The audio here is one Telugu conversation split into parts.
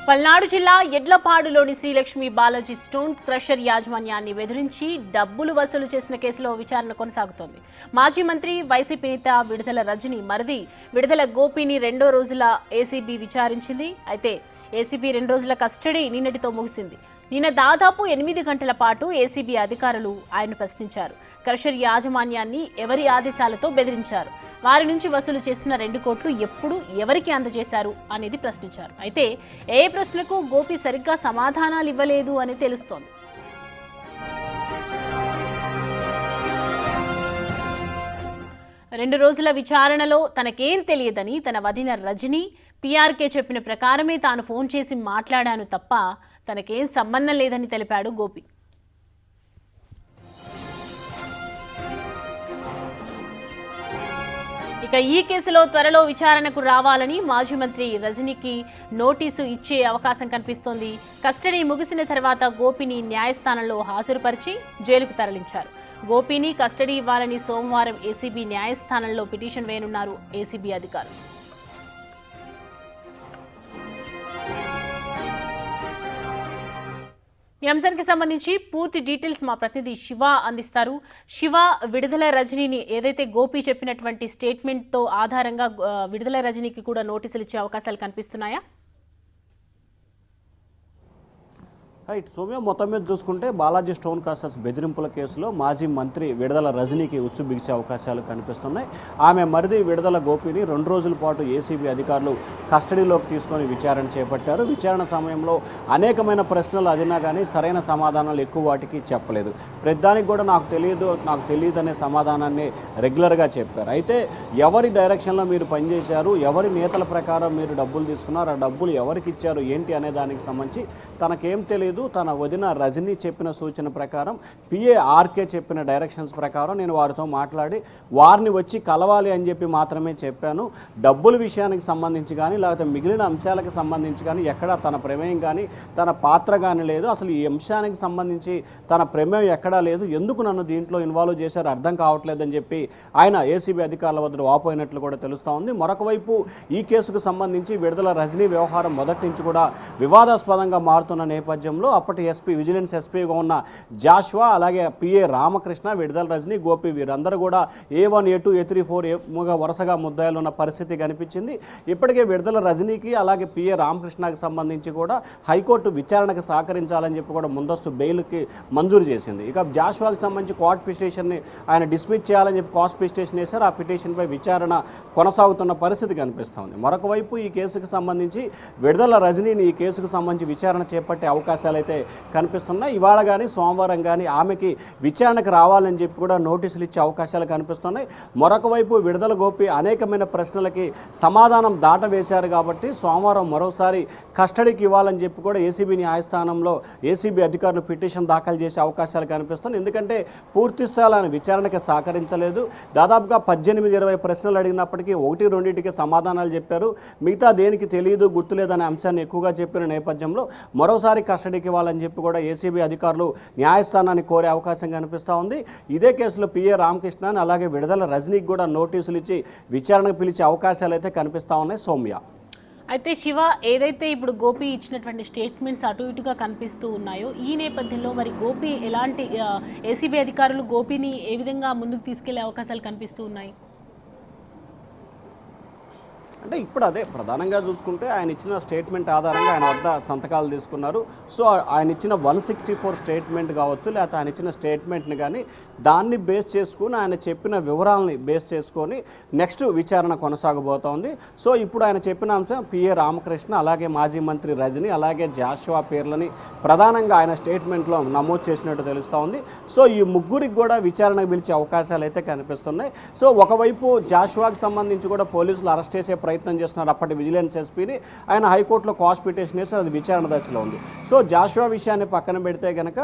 పల్నాడు జిల్లా ఎడ్లపాడులోని శ్రీలక్ష్మి బాలాజీ స్టోన్ క్రషర్ యాజమాన్యాన్ని బెదిరించి డబ్బులు వసూలు చేసిన కేసులో విచారణ కొనసాగుతోంది. మాజీ మంత్రి వైసీపీ నేత విడుదల రజని మరిది విడుదల గోపిని 2వ రోజుల ఏసీబీ విచారించింది. అయితే ఏసీబీ 2 రోజుల కస్టడీ నిన్నటితో ముగిసింది. నిన్న దాదాపు 8 గంటల పాటు ఏసీబీ అధికారులు ఆయన ప్రశ్నించారు. క్రషర్ యాజమాన్యాన్ని ఎవరి ఆదేశాలతో బెదిరించారు, వారి నుంచి వసూలు చేసిన 2 కోట్లు ఎప్పుడు ఎవరికి అందజేశారు అనేది ప్రశ్నించారు. అయితే ఏ ప్రశ్నకు గోపి సరిగ్గా సమాధానాలు ఇవ్వలేదు అని తెలుస్తోంది. రెండు రోజుల విచారణలో తనకేం తెలియదని తన వదిన రజని పీఆర్కే చెప్పిన ప్రకారమే తాను ఫోన్ చేసి మాట్లాడాను తప్ప తనకేం సంబంధం లేదని తెలిపాడు గోపి. ఇక ఈ కేసులో త్వరలో విచారణకు రావాలని మాజీ మంత్రి రజనీకి నోటీసు ఇచ్చే అవకాశం కనిపిస్తోంది. కస్టడీ ముగిసిన తర్వాత గోపిని న్యాయస్థానంలో హాజరుపరిచి జైలుకు తరలించారు. గోపిని కస్టడీ ఇవ్వాలని సోమవారం ఏసీబీ న్యాయస్థానంలో పిటిషన్ వేయనున్నారు ఏసీబీ అధికారులు. ఈ అంశానికి సంబంధించి పూర్తి డీటెయిల్స్ మా ప్రతినిధి శివ అందిస్తారు. శివ, విడుదల రజనీని ఏదైతే గోపి చెప్పినటువంటి స్టేట్మెంట్తో ఆధారంగా విడుదల రజనీకి కూడా నోటీసులు ఇచ్చే అవకాశాలు కనిపిస్తున్నాయా? రైట్ సౌమ్య, మొత్తం మీద చూసుకుంటే బాలాజీ స్టోన్ క్రషర్స్ బెదిరింపుల కేసులో మాజీ మంత్రి విడుదల రజనీకి ఉచ్చు బిగిచే అవకాశాలు కనిపిస్తున్నాయి. ఆమె మరిది విడుదల గోపిని 2 రోజుల పాటు ఏసీబీ అధికారులు కస్టడీలోకి తీసుకొని విచారణ చేపట్టారు. విచారణ సమయంలో అనేకమైన ప్రశ్నలు అడిగినా కానీ సరైన సమాధానాలు ఎక్కువ వాటికి చెప్పలేదు. ప్రతిదానికి కూడా నాకు తెలియదు అనే సమాధానాన్ని రెగ్యులర్గా చెప్పారు. అయితే ఎవరి డైరెక్షన్లో మీరు పనిచేశారు, ఎవరి నేతల ప్రకారం మీరు డబ్బులు తీసుకున్నారు, ఆ డబ్బులు ఎవరికి ఇచ్చారు ఏంటి అనే దానికి సంబంధించి తనకేం తెలియదు, తన వదిన రజనీ చెప్పిన సూచన ప్రకారం పీఏఆర్కే చెప్పిన డైరెక్షన్స్ ప్రకారం నేను వారితో మాట్లాడి వారిని వచ్చి కలవాలి అని చెప్పి మాత్రమే చెప్పాను. డబ్బుల విషయానికి సంబంధించి కానీ లేకపోతే మిగిలిన అంశాలకు సంబంధించి కానీ ఎక్కడా తన ప్రమేయం కానీ తన పాత్ర కానీ లేదు. అసలు ఈ అంశానికి సంబంధించి తన ప్రమేయం ఎక్కడా లేదు, ఎందుకు నన్ను దీంట్లో ఇన్వాల్వ్ చేశారు అర్థం కావట్లేదని చెప్పి ఆయన ఏసీబీ అధికారుల వద్ద వాపోయినట్లు కూడా తెలుస్తూ ఉంది. మరొక వైపు ఈ కేసుకు సంబంధించి విడుదల రజనీ వ్యవహారం మొదటి నుంచి కూడా వివాదాస్పదంగా మారుతున్న నేపథ్యంలో అప్పటి ఎస్పీ విజిలెన్స్ ఎస్పీగా ఉన్న జాష్వా, అలాగే పిఏ రామకృష్ణ, విడుదల రజనీ, గోపి వీరందరూ కూడా A1, A2, A3, A4 వరుసగా ముద్దాయిలు ఉన్న పరిస్థితి కనిపించింది. ఇప్పటికే విడుదల రజనీకి అలాగే పిఏ రామకృష్ణకి సంబంధించి కూడా హైకోర్టు విచారణకు సహకరించాలని చెప్పి కూడా ముందస్తు బెయిల్కి మంజూరు చేసింది. ఇక జాష్వాకి సంబంధించి కోర్టు పిటిషన్ని ఆయన డిస్మిస్ చేయాలని చెప్పి కాస్ట్ పిటిషన్ వేశారు. ఆ పిటిషన్పై విచారణ కొనసాగుతున్న పరిస్థితి కనిపిస్తోంది. మరొక వైపు ఈ కేసుకు సంబంధించి విడుదల రజనీని ఈ కేసుకు సంబంధించి విచారణ చేపట్టే అవకాశాలు అయితే కనిపిస్తున్నాయి. ఇవాళ కానీ సోమవారం కానీ ఆమెకి విచారణకు రావాలని చెప్పి కూడా నోటీసులు ఇచ్చే అవకాశాలు కనిపిస్తున్నాయి. మరొక వైపు విడుదల గోపి అనేకమైన ప్రశ్నలకి సమాధానం దాటవేశారు కాబట్టి సోమవారం మరోసారి కస్టడీకి ఇవ్వాలని చెప్పి కూడా ఏసీబీ న్యాయస్థానంలో ఏసీబీ అధికారులు పిటిషన్ దాఖలు చేసే అవకాశాలు కనిపిస్తున్నాయి. ఎందుకంటే పూర్తి స్థాయిలో విచారణకి సహకరించలేదు. దాదాపుగా 18-20 ప్రశ్నలు అడిగినప్పటికీ 1-2టికి సమాధానాలు చెప్పారు. మిగతా దేనికి తెలియదు, గుర్తులేదనే అంశాన్ని ఎక్కువగా చెప్పిన నేపథ్యంలో మరోసారి కస్టడీకి ఇవ్వాలని చెప్పి కూడా ఏసీబీ అధికారులు న్యాయస్థానాన్ని కోరే అవకాశం కనిపిస్తూ ఉంది. ఇదే కేసులో పిఏ రామకృష్ణన్ అలాగే విడుదల రజనీకి కూడా నోటీసులు ఇచ్చి విచారణకు పిలిచే అవకాశాలు అయితే కనిపిస్తూ ఉన్నాయి. సౌమ్య, అయితే శివ, ఏదైతే ఇప్పుడు గోపి ఇచ్చినటువంటి స్టేట్మెంట్స్ అటు ఇటుగా కనిపిస్తూ ఉన్నాయో ఈ నేపథ్యంలో మరి గోపి ఎలాంటి ఏసీబీ అధికారులు గోపిని ఏ విధంగా ముందుకు తీసుకెళ్లే అవకాశాలు కనిపిస్తూ ఉన్నాయి? అంటే ఇప్పుడు అదే ప్రధానంగా చూసుకుంటే ఆయన ఇచ్చిన స్టేట్మెంట్ ఆధారంగా ఆయన వద్ద సంతకాలు తీసుకున్నారు. సో ఆయన ఇచ్చిన 164 స్టేట్మెంట్ కావచ్చు, లేకపోతే ఆయన ఇచ్చిన స్టేట్మెంట్ని కానీ దాన్ని బేస్ చేసుకుని ఆయన చెప్పిన వివరాలని బేస్ చేసుకొని నెక్స్ట్ విచారణ కొనసాగబోతోంది. సో ఇప్పుడు ఆయన చెప్పిన అంశం పిఏ రామకృష్ణ అలాగే మాజీ మంత్రి రజనీ అలాగే జాష్వా పేర్లని ప్రధానంగా ఆయన స్టేట్మెంట్లో నమోదు చేసినట్టు తెలుస్తూ ఉంది. సో ఈ ముగ్గురికి కూడా విచారణకు పిలిచే అవకాశాలు అయితే కనిపిస్తున్నాయి. సో ఒకవైపు జాష్వాకి సంబంధించి కూడా పోలీసులు అరెస్ట్ చేసే ప్రయత్నం చేస్తున్నారు. అప్పటి విజిలెన్స్ ఎస్పీని ఆయన హైకోర్టులో కాస్ట్ పిటిషన్ వేసి అది విచారణ దశలో ఉంది. సో జాషువా విషయాన్ని పక్కన పెడితే కనుక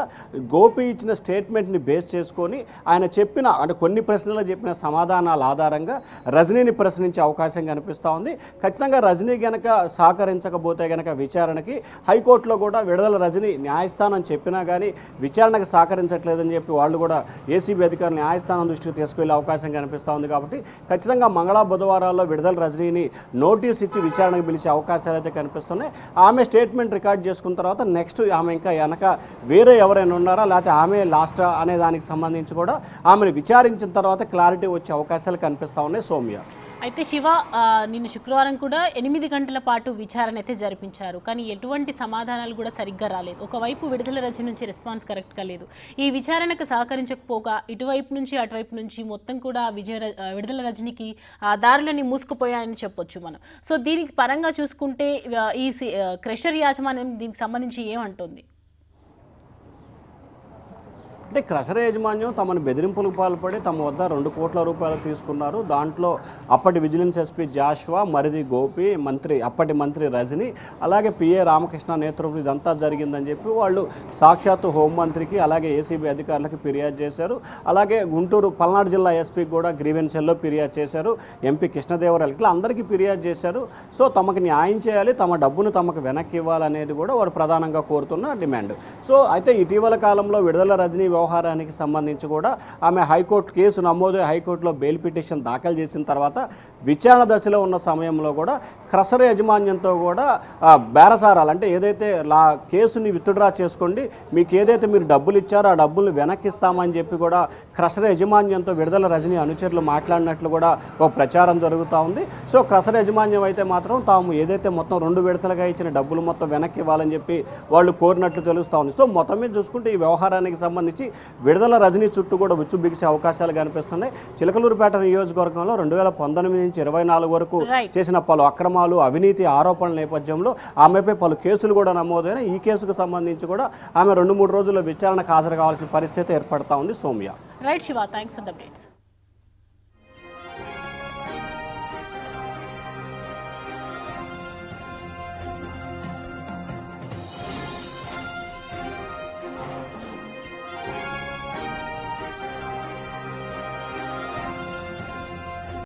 గోపి ఇచ్చిన స్టేట్మెంట్ని బేస్ చేసుకొని ఆయన చెప్పిన అంటే కొన్ని ప్రశ్నలు చెప్పిన సమాధానాల ఆధారంగా రజనీని ప్రశ్నించే అవకాశం కనిపిస్తూ ఉంది. ఖచ్చితంగా రజనీ కనుక సహకరించకపోతే కనుక విచారణకి హైకోర్టులో కూడా విడుదల రజనీ న్యాయస్థానం చెప్పినా కానీ విచారణకు సహకరించట్లేదని చెప్పి వాళ్ళు కూడా ఏసీబీ అధికారులు న్యాయస్థానం దృష్టికి తీసుకెళ్లే అవకాశం కనిపిస్తూ ఉంది. కాబట్టి ఖచ్చితంగా మంగళ బుధవారాల్లో విడుదల రజనీని నోటీస్ ఇచ్చి విచారణకు పిలిచే అవకాశాలు అయితే కనిపిస్తున్నాయి. ఆమె స్టేట్మెంట్ రికార్డ్ చేసుకున్న తర్వాత నెక్స్ట్ ఆమె ఇంకా వెనక వేరే ఎవరైనా ఉన్నారా లేకపోతే ఆమె లాస్టా అనే దానికి సంబంధించి కూడా ఆమెను విచారించిన తర్వాత క్లారిటీ వచ్చే అవకాశాలు కనిపిస్తూ ఉన్నాయి సౌమ్య. అయితే శివ, నిన్న శుక్రవారం కూడా 8 గంటల పాటు విచారణ అయితే జరిపించారు, కానీ ఎటువంటి సమాధానాలు కూడా సరిగ్గా రాలేదు. ఒకవైపు విడుదల రజని నుంచి రెస్పాన్స్ కరెక్ట్గా లేదు. ఈ విచారణకు సహకరించకపోగా ఇటువైపు నుంచి అటువైపు నుంచి మొత్తం కూడా విడుదల రజనికి దారులని మూసుకుపోయాయని చెప్పొచ్చు మనం. సో దీనికి పరంగా చూసుకుంటే ఈ క్రషర్ యాజమాన్యం దీనికి సంబంధించి ఏమంటుంది? అంటే క్రషర్ యాజమాన్యం తమను బెదిరింపులకు పాల్పడి తమ వద్ద 2 కోట్ల రూపాయలు తీసుకున్నారు. దాంట్లో అప్పటి విజిలెన్స్ ఎస్పీ జాషువా, మరిది గోపి, అప్పటి మంత్రి రజని, అలాగే పిఏ రామకృష్ణ నేతృత్వం ఇదంతా జరిగిందని చెప్పి వాళ్ళు సాక్షాత్తు హోంమంత్రికి అలాగే ఏసీబీ అధికారులకు ఫిర్యాదు చేశారు. అలాగే గుంటూరు పల్నాడు జిల్లా ఎస్పీకి కూడా గ్రీవెన్సెల్లో ఫిర్యాదు చేశారు. ఎంపీ కృష్ణదేవరాయలు ఇట్లా అందరికీ ఫిర్యాదు చేశారు. సో తమకు న్యాయం చేయాలి, తమ డబ్బును తమకు వెనక్కి ఇవ్వాలనేది కూడా వారు ప్రధానంగా కోరుతున్న డిమాండ్. సో అయితే ఇటీవల కాలంలో విడుదల రజనీ వ్యవహారానికి సంబంధించి కూడా ఆమె హైకోర్టు కేసు నమోదు హైకోర్టులో బెయిల్ పిటిషన్ దాఖలు చేసిన తర్వాత విచారణ దశలో ఉన్న సమయంలో కూడా క్రషర్ యాజమాన్యంతో కూడా బేరసారాలు అంటే ఏదైతే కేసుని విత్డ్రా చేసుకోండి, మీకు ఏదైతే మీరు డబ్బులు ఇచ్చారో ఆ డబ్బులు వెనక్కిస్తామని చెప్పి కూడా క్రషర్ యాజమాన్యంతో విడుదల రజనీ అనుచరులు మాట్లాడినట్లు కూడా ఒక ప్రచారం జరుగుతూ ఉంది. సో క్రషర్ యాజమాన్యం అయితే మాత్రం తాము ఏదైతే మొత్తం 2 విడతలుగా ఇచ్చిన డబ్బులు మొత్తం వెనక్కి ఇవ్వాలని చెప్పి వాళ్ళు కోరినట్లు తెలుస్తూ ఉంది. సో మొత్తం మీద చూసుకుంటే ఈ వ్యవహారానికి సంబంధించి విడుదల రజనీ చుట్టూ కూడా ఉచ్చు బిగిసే అవకాశాలు కనిపిస్తున్నాయి. చిలకలూరుపేట నియోజకవర్గంలో 2019 నుంచి 24 వరకు చేసిన పలు అక్రమాలు, అవినీతి ఆరోపణల నేపథ్యంలో ఆమెపై పలు కేసులు కూడా నమోదైన. ఈ కేసుకు సంబంధించి కూడా ఆమె 2-3 రోజుల్లో విచారణకు హాజరు కావాల్సిన పరిస్థితి ఏర్పడతా ఉంది Soumya. Right Shiva, thanks for the updates.